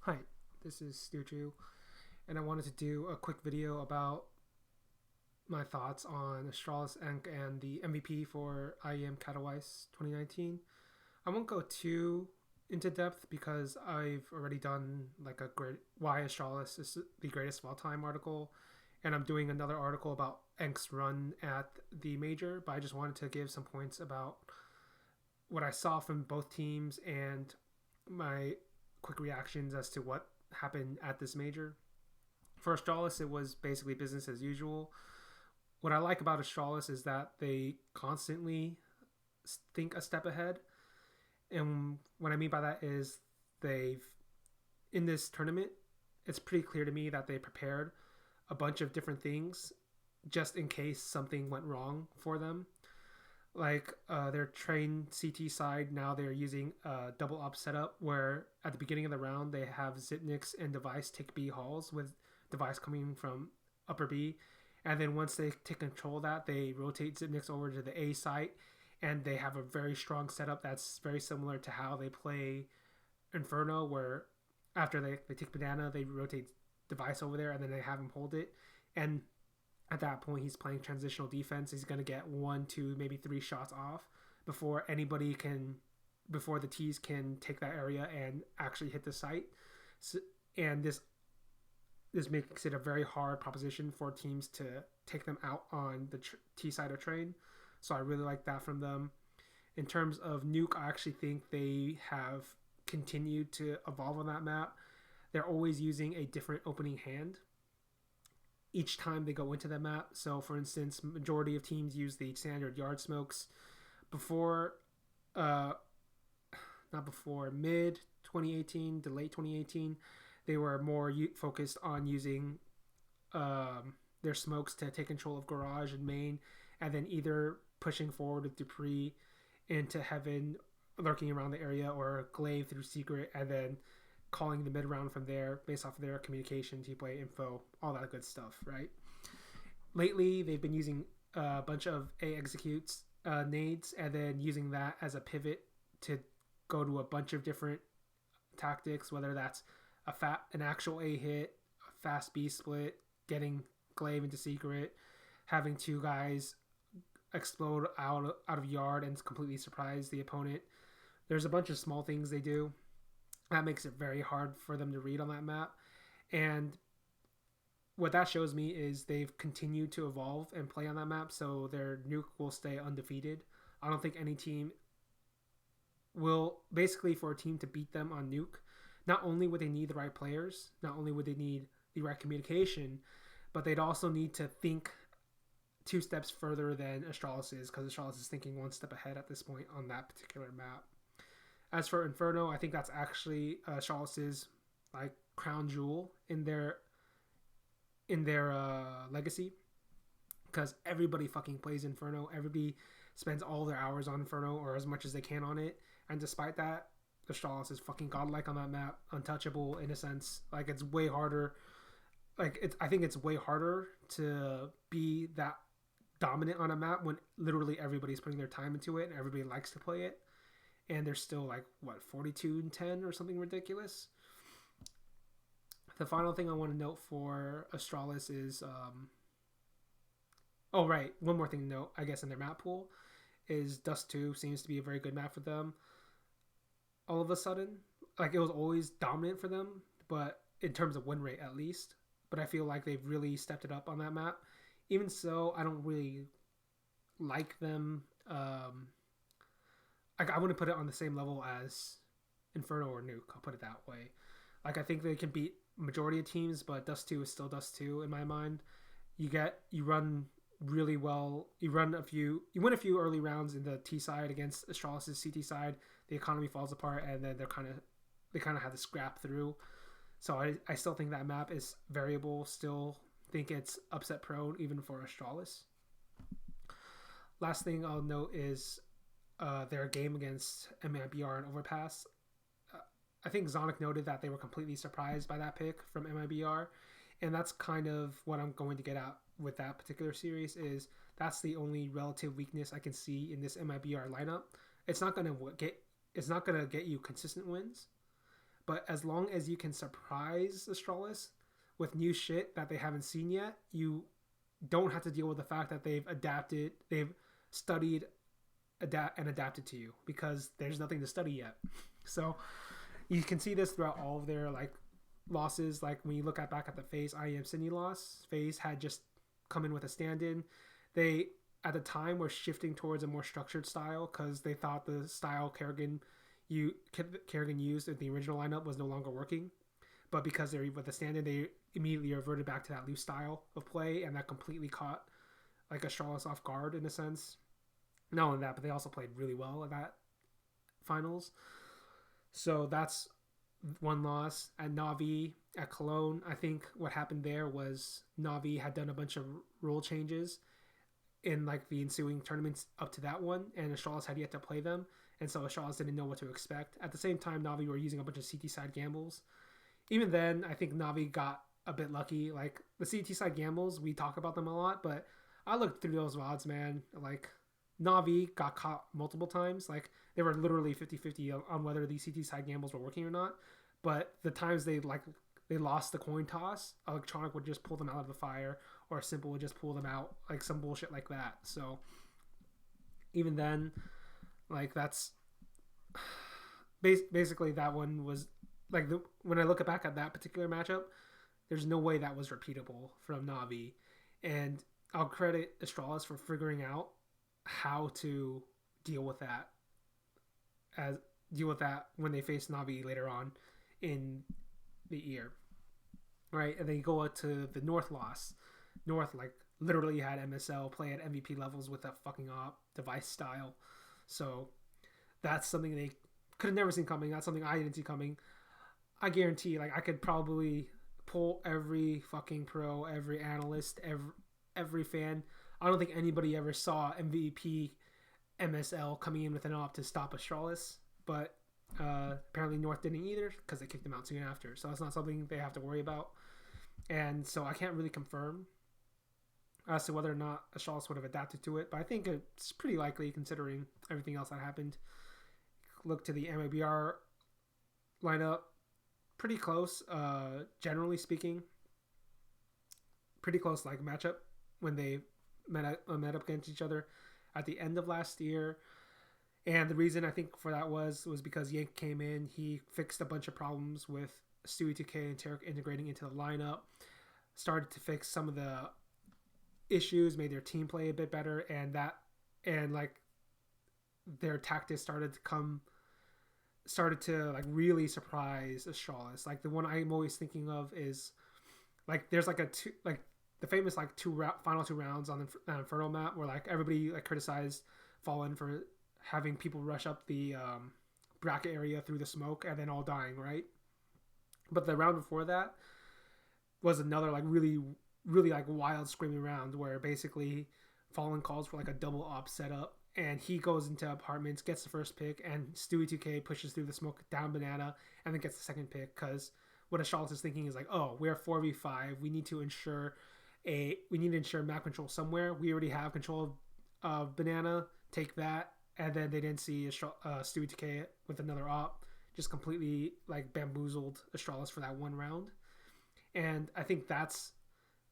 Hi, this is Stu, and I wanted to do a quick video about my thoughts on Astralis and the MVP for IEM Katowice 2019. I won't go too into depth because I've already done like a great why Astralis is the greatest of all time article, and I'm doing another article about ENCE's run at the major. But I just wanted to give some points about what I saw from both teams and my quick reactions as to what happened at this major. For Astralis, it was basically business as usual. What I like about Astralis is that they constantly think a step ahead. And what I mean by that is they've, in this tournament, it's pretty clear to me that they prepared a bunch of different things just in case something went wrong for them. Like their train CT side, now they're using a double up setup where at the beginning of the round they have Zipnix and Device take B halls with Device coming from upper B. And then once they take control of that, they rotate Zipnix over to the A site, and they have a very strong setup that's very similar to how they play Inferno, where after they take Banana, they rotate Device over there, and then they have him hold it. And at that point, he's playing transitional defense. He's going to get 1, 2, maybe 3 shots off before before the T's can take that area and actually hit the site. So, and this makes it a very hard proposition for teams to take them out on the T side of train. So I really like that from them. In terms of Nuke, I actually think they have continued to evolve on that map. They're always using a different opening hand each time they go into the map. So for instance, majority of teams use the standard yard smokes before mid 2018 to late 2018. They were more focused on using their smokes to take control of garage and main, and then either pushing forward with Dupree into heaven, lurking around the area, or glaive through secret, and then calling the mid round from there based off of their communication, T-play info, all that good stuff, right? Lately, they've been using a bunch of A executes nades, and then using that as a pivot to go to a bunch of different tactics, whether that's an actual A hit, a fast B split, getting glaive into secret, having 2 guys explode out of yard and completely surprise the opponent. There's a bunch of small things they do that makes it very hard for them to read on that map. And what that shows me is they've continued to evolve and play on that map, so their Nuke will stay undefeated. I don't think any team will, basically for a team to beat them on Nuke, not only would they need the right players, not only would they need the right communication, but they'd also need to think 2 steps further than Astralis is, because Astralis is thinking 1 step ahead at this point on that particular map. As for Inferno, I think that's actually Astralis's like crown jewel in their legacy, because everybody fucking plays Inferno. Everybody spends all their hours on Inferno, or as much as they can on it, and despite that, Astralis is fucking godlike on that map, untouchable in a sense. Like, it's way harder. I think it's way harder to be that dominant on a map when literally everybody's putting their time into it and everybody likes to play it, and they're still like 42-10 or something ridiculous. The final thing I want to note for Astralis is one more thing to note, I guess, in their map pool is Dust 2 seems to be a very good map for them. All of a sudden, like, it was always dominant for them, but in terms of win rate at least, but I feel like they've really stepped it up on that map. Even so, I don't really like them. I wouldn't put it on the same level as Inferno or Nuke. I'll put it that way. Like, I think they can beat majority of teams, but Dust 2 is still Dust 2 in my mind. You run really well. You win a few early rounds in the T side against Astralis' CT side. The economy falls apart, and then they kind of have to scrap through. So I still think that map is variable. Still think it's upset prone even for Astralis. Last thing I'll note is their game against MIBR and Overpass. I think Zonic noted that they were completely surprised by that pick from MIBR, and that's kind of what I'm going to get at with that particular series. Is that's the only relative weakness I can see in this MIBR lineup. It's not gonna get you consistent wins, But as long as you can surprise Astralis with new shit that they haven't seen yet, you don't have to deal with the fact that they've adapted, they've studied, adapted to you, because there's nothing to study yet. So you can see this throughout all of their like losses. Like when you look back at the FaZe IEM Cindy loss, FaZe had just come in with a stand-in. They at the time were shifting towards a more structured style because they thought the style Kerrigan used in the original lineup was no longer working. But because they're with the stand-in, they immediately reverted back to that loose style of play, and that completely caught like Astralis off guard in a sense. Not only that, but they also played really well at that finals. So that's one loss. At Na'Vi, at Cologne, I think what happened there was Na'Vi had done a bunch of rule changes in like the ensuing tournaments up to that one, and Astralis had yet to play them, and so Astralis didn't know what to expect. At the same time, Na'Vi were using a bunch of CT side gambles. Even then, I think Na'Vi got a bit lucky. Like the CT side gambles, we talk about them a lot, but I looked through those VODs, man. Like Na'Vi got caught multiple times. Like they were literally 50-50 on whether these CT side gambles were working or not. But the times they lost the coin toss, Electronic would just pull them out of the fire, or Simple would just pull them out, like some bullshit like that. So even then, like that's basically that one was like when I look back at that particular matchup, there's no way that was repeatable from Na'Vi, and I'll credit Astralis for figuring out how to deal with that when they face Na'Vi later on in the year, right? And then you go out to the North loss. North like literally had MSL play at MVP levels with a fucking op device style, so that's something they could have never seen coming. That's something I didn't see coming. I guarantee, like I could probably pull every fucking pro, every analyst, every fan. I don't think anybody ever saw MVP MSL coming in with an op to stop Astralis, but apparently North didn't either because they kicked him out soon after. So that's not something they have to worry about. And so I can't really confirm as to whether or not Astralis would have adapted to it, but I think it's pretty likely considering everything else that happened. Look to the MABR lineup, pretty close, generally speaking. Pretty close like matchup when they met up against each other at the end of last year. And the reason I think for that was because Yank came in, he fixed a bunch of problems with Stewie 2K and Tarek integrating into the lineup, started to fix some of the issues, made their team play a bit better, and like their tactics started to like really surprise Astralis. Like the one I'm always thinking of is like there's like the famous like final two rounds on the Inferno map where like everybody like criticized Fallen for having people rush up the bracket area through the smoke and then all dying, right? But the round before that was another like really like wild screaming round where basically Fallen calls for like a double op setup, and he goes into apartments, gets the first pick, and Stewie 2K pushes through the smoke down Banana and then gets the second pick, because what Astralis is thinking is like, oh, we're 4v5, we need to ensure map control somewhere. We already have control of Banana, take that. And then they didn't see Stewie 2K with another op, just completely like bamboozled Astralis for that one round. And I think that's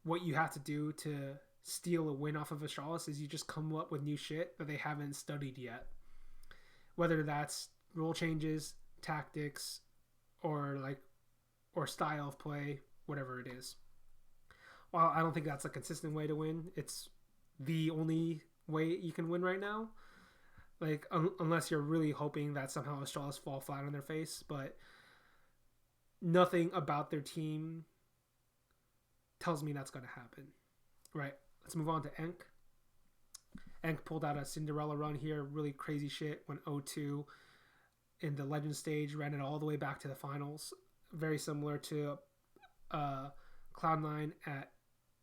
what you have to do to steal a win off of Astralis, is you just come up with new shit that they haven't studied yet. Whether that's rule changes, tactics, or style of play, whatever it is. While I don't think that's a consistent way to win, it's the only way you can win right now. Like, unless you're really hoping that somehow Astralis fall flat on their face, but nothing about their team tells me that's going to happen. Right, let's move on to ENCE. ENCE pulled out a Cinderella run here, really crazy shit, went 0-2 in the Legend stage, ran it all the way back to the finals. Very similar to Cloud9 at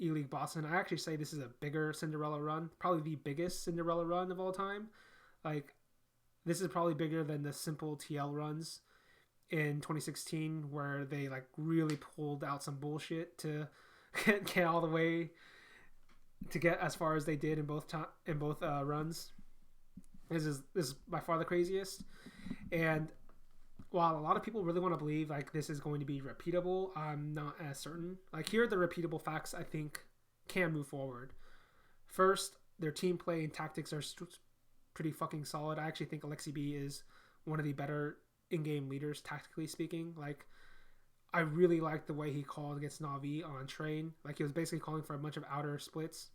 E-League Boston. I actually say this is a bigger Cinderella run, probably the biggest Cinderella run of all time. Like, this is probably bigger than the simple TL runs in 2016, where they like really pulled out some bullshit to get all the way to get as far as they did in both runs. This is by far the craziest, and while a lot of people really want to believe like this is going to be repeatable, I'm not as certain. Like here are the repeatable facts I think can move forward. First, their team play and tactics are pretty fucking solid. I actually think Alexi B is one of the better in-game leaders, tactically speaking. Like, I really liked the way he called against Na'Vi on Train. Like, he was basically calling for a bunch of outer splits.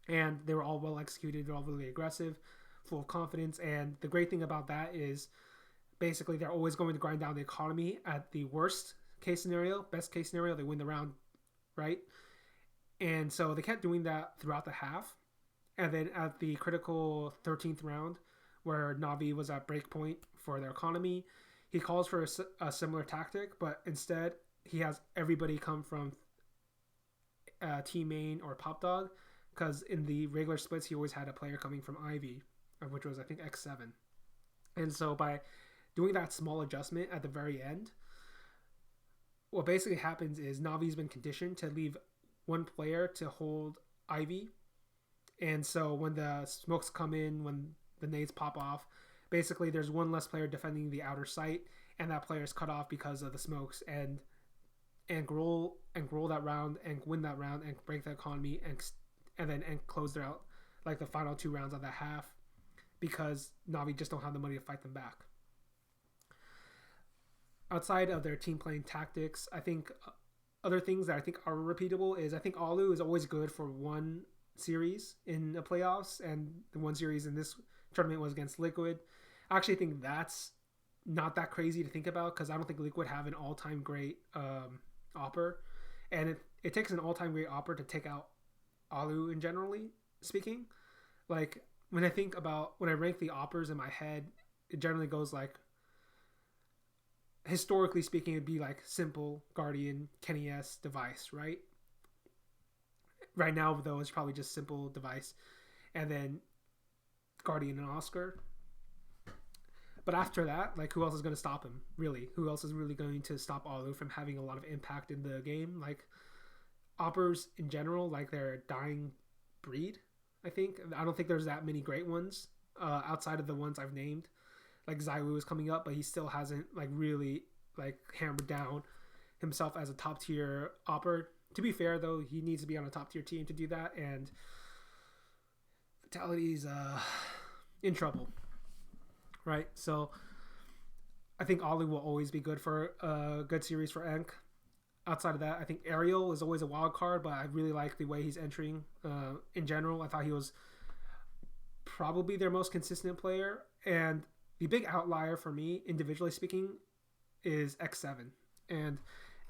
And they were all well executed. They're all really aggressive, full of confidence. And the great thing about that is basically they're always going to grind down the economy at the worst case scenario. Best case scenario, they win the round, right? And so they kept doing that throughout the half. And then at the critical 13th round, where Na'Vi was at breakpoint for their economy, he calls for a similar tactic, but instead he has everybody come from team main or pop dog, because in the regular splits he always had a player coming from Ivy, which was I think X7. And so by doing that small adjustment at the very end, what basically happens is Navi's been conditioned to leave one player to hold Ivy. And so when the smokes come in, when the nades pop off, basically there's one less player defending the outer site, and that player is cut off because of the smokes. And roll that round and win that round and break the economy and then close their out like the final 2 rounds of that half, because Na'Vi just don't have the money to fight them back. Outside of their team playing tactics, I think other things that I think are repeatable is I think Alu is always good for one series in the playoffs, and the one series in this tournament was against Liquid. I actually think that's not that crazy to think about, because I don't think Liquid have an all-time great Opper, and it takes an all-time great Opper to take out Alu in generally speaking. Like when I rank the Oppers in my head, it generally goes like, historically speaking, it'd be like Simple, Guardian, Kenny S, Device, right? Right now, though, it's probably just Simple, Device, and then Guardian and Oscar. But after that, like, who else is going to stop him, really? Who else is really going to stop Alu from having a lot of impact in the game? Like, Oppers in general, like, they're a dying breed, I think. I don't think there's that many great ones outside of the ones I've named. Like, Zaiwu is coming up, but he still hasn't, like, really, like, hammered down himself as a top-tier Opper. To be fair, though, he needs to be on a top-tier team to do that, and Vitality's in trouble, right? So I think Ollie will always be good for a good series for ENC. Outside of that, I think Ariel is always a wild card, but I really like the way he's entering in general. I thought he was probably their most consistent player, and the big outlier for me, individually speaking, is X7. And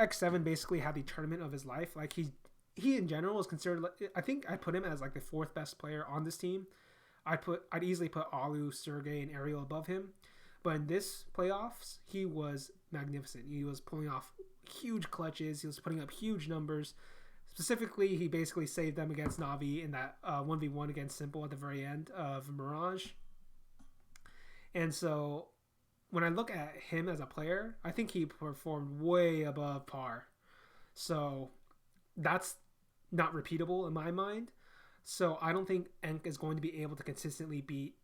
X7 basically had the tournament of his life. Like, he in general is considered, I think I'd put him as like the 4th best player on this team. I'd easily put Alu, Sergey, and Ariel above him. But in this playoffs, he was magnificent. He was pulling off huge clutches. He was putting up huge numbers. Specifically, he basically saved them against Na'Vi in that 1v1 against Simple at the very end of Mirage. And so when I look at him as a player, I think he performed way above par. So that's not repeatable in my mind. So I don't think ENC is going to be able to consistently beat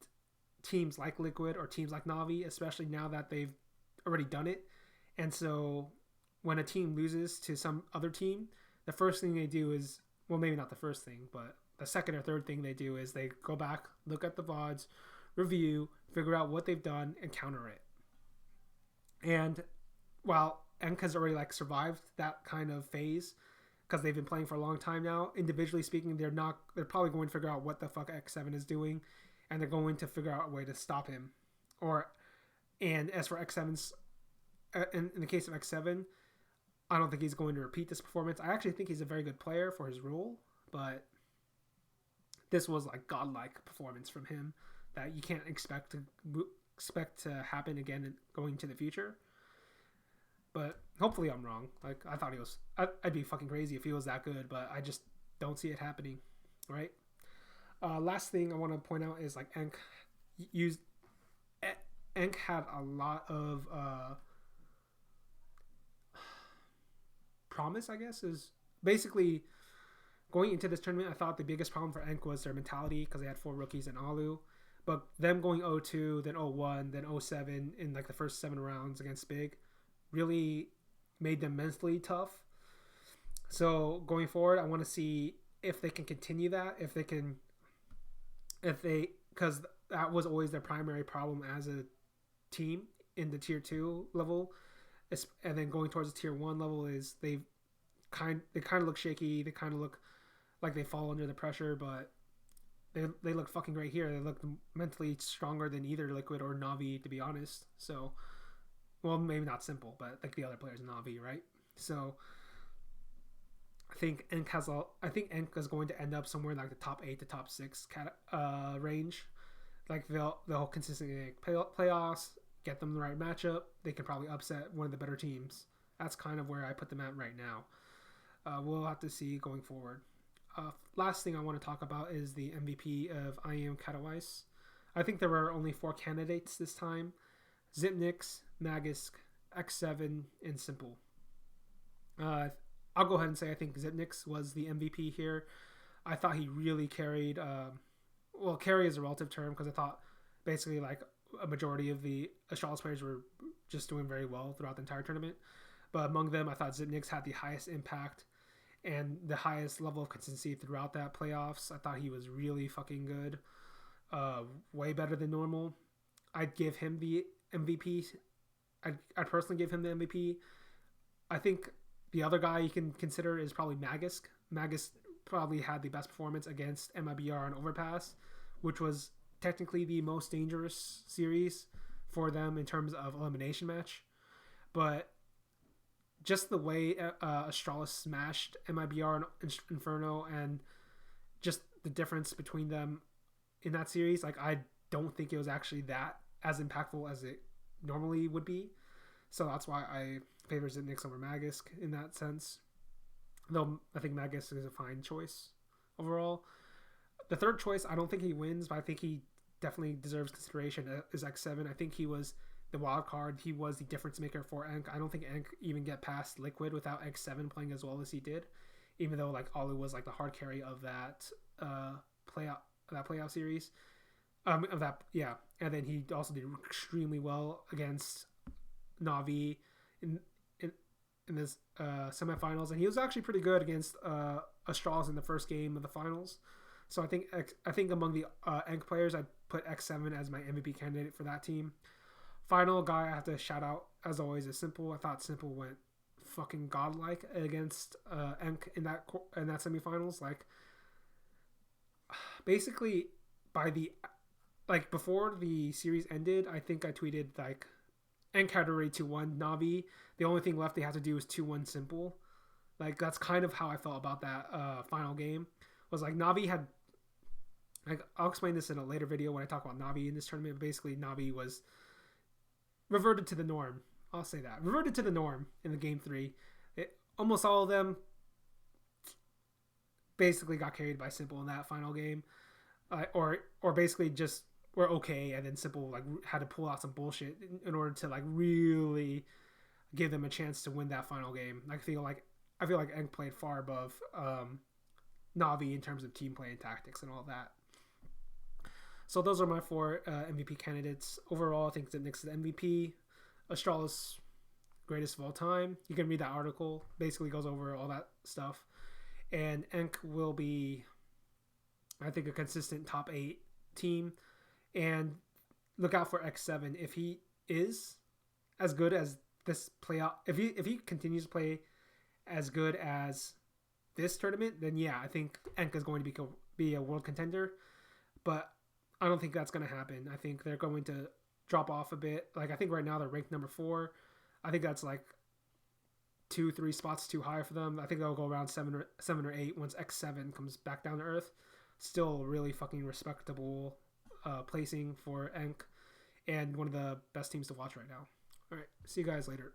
teams like Liquid or teams like Na'Vi, especially now that they've already done it. And so when a team loses to some other team, the first thing they do is, well, maybe not the first thing, but the second or third thing they do is they go back, look at the VODs, review, figure out what they've done, and counter it. And while ENC has already like survived that kind of phase, because they've been playing for a long time now, individually speaking, they're probably going to figure out what the fuck X7 is doing, and they're going to figure out a way to stop him. And as for X7's, in the case of X7, I don't think he's going to repeat this performance. I actually think he's a very good player for his role, but this was like godlike performance from him that you can't expect to happen again going into the future. But hopefully I'm wrong. Like, I thought I'd be fucking crazy if he was that good, but I just don't see it happening, right? Last thing I want to point out is like ENC had a lot of promise, I guess, is basically going into this tournament. I thought the biggest problem for ENC was their mentality, because they had 4 rookies and Alu. But them going 0-2, then 0-1, then 0-7 in like the first 7 rounds against Big really made them mentally tough. So going forward, I want to see if they can continue that, because that was always their primary problem as a team in the tier 2 level, and then going towards the tier 1 level is they kind of look shaky. They kind of look like they fall under the pressure, but they look fucking great here. They look mentally stronger than either Liquid or Na'Vi, to be honest. So, well, maybe not Simple, but like the other players in Na'Vi, right? So I think ENCE is going to end up somewhere in like the top 8 to top 6 range. Like they'll consistently make playoffs, get them the right matchup. They can probably upset one of the better teams. That's kind of where I put them at right now. We'll have to see going forward. Last thing I want to talk about is the MVP of IEM Katowice. I think there were only 4 candidates this time: Zipnix, Magisk, X7, and Simple. I'll go ahead and say I think Zipnix was the MVP here. I thought he really carried. Carry is a relative term because I thought basically like a majority of the Astralis players were just doing very well throughout the entire tournament. But among them, I thought Zipnix had the highest impact and the highest level of consistency throughout that playoffs. I thought he was really fucking good. Way better than normal. I'd give him the MVP. I'd personally give him the MVP. I think the other guy you can consider is probably Magisk. Magisk probably had the best performance against MIBR on Overpass, which was technically the most dangerous series for them in terms of elimination match. But just the way Astralis smashed MIBR and Inferno, and just the difference between them in that series, like I don't think it was actually that as impactful as it normally would be. So that's why I favor Zipnix over Magisk in that sense. Though I think Magisk is a fine choice overall. The third choice, I don't think he wins, but I think he definitely deserves consideration, is X7. I think he was the wild card. He was the difference maker for ENCE. I don't think ENCE even get past Liquid without X7 playing as well as he did, even though like Ollie was like the hard carry of that playoff series. And then he also did extremely well against Na'Vi in this semifinals, and he was actually pretty good against Astralis in the first game of the finals. So I think among the ENCE players, I'd put X7 as my MVP candidate for that team. Final guy I have to shout out, as always, is Simple. I thought Simple went fucking godlike against ENCE in that semifinals. Like, basically, before the series ended, I think I tweeted like, ENCE had already 2-1 Na'Vi. The only thing left they had to do was 2-1 Simple. Like, that's kind of how I felt about that final game. Was like Na'Vi had, like, I'll explain this in a later video when I talk about Na'Vi in this tournament. But basically, Na'Vi was reverted to the norm. I'll say that. Reverted to the norm in the game 3. Almost all of them basically got carried by Simple in that final game. Or basically just were okay, and then Simple like had to pull out some bullshit in order to like really give them a chance to win that final game. I feel like ENCE played far above Na'Vi in terms of team play and tactics and all that. So those are my 4 MVP candidates. Overall, I think Zipnix is the MVP. Astralis, greatest of all time. You can read that article. Basically goes over all that stuff. And ENCE will be, I think, a consistent top 8 team. And look out for X7. If he is as good as this playoff, if he continues to play as good as this tournament, then yeah, I think ENCE is going to be a world contender. But I don't think that's going to happen. I think they're going to drop off a bit. Like, I think right now they're ranked number 4. I think that's like 2-3 spots too high for them. I think they'll go around 7 or 8 once X7 comes back down to earth. Still really fucking respectable placing for ENCE, and one of the best teams to watch right now. All right, see you guys later.